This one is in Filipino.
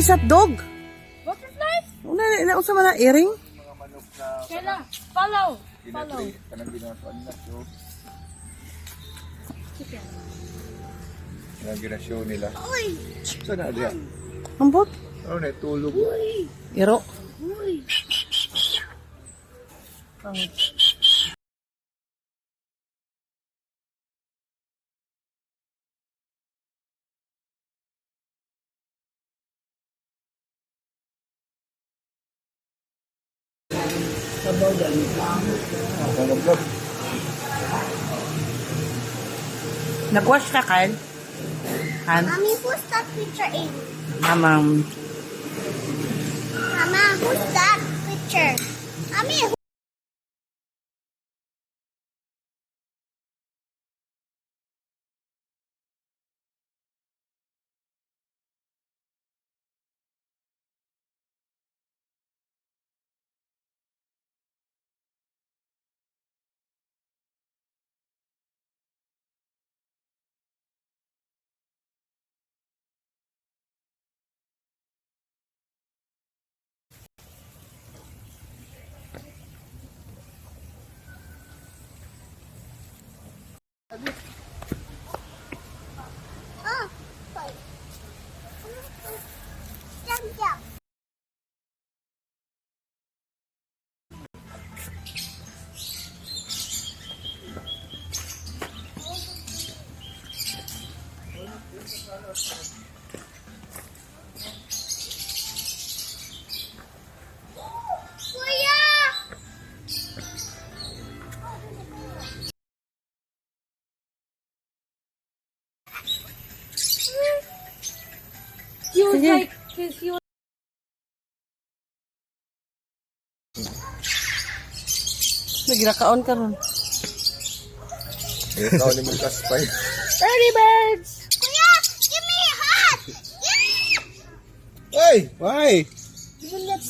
Butterfly sa dog. Butterfly? Una sa mga earring. Mga manok na Kaya follow. Follow. kanang ginasuan na show. Chicken. Kanang ginashow nila. Uy! Saan na diyan? Ambot. Ano na, tulog. Iro. Uy! Nag-wash ka, Kyle? Han? Mommy, who's that picture in? Mamang. Mama, who's that picture? Mommy, oh, sorry. Jump, jump. Kuya! He was Sige. like, he was Naginakaon ka ron. Eh, tao ni mong kaspay. early birds! Kuya, give me a hug! Yeah! Hey! Why?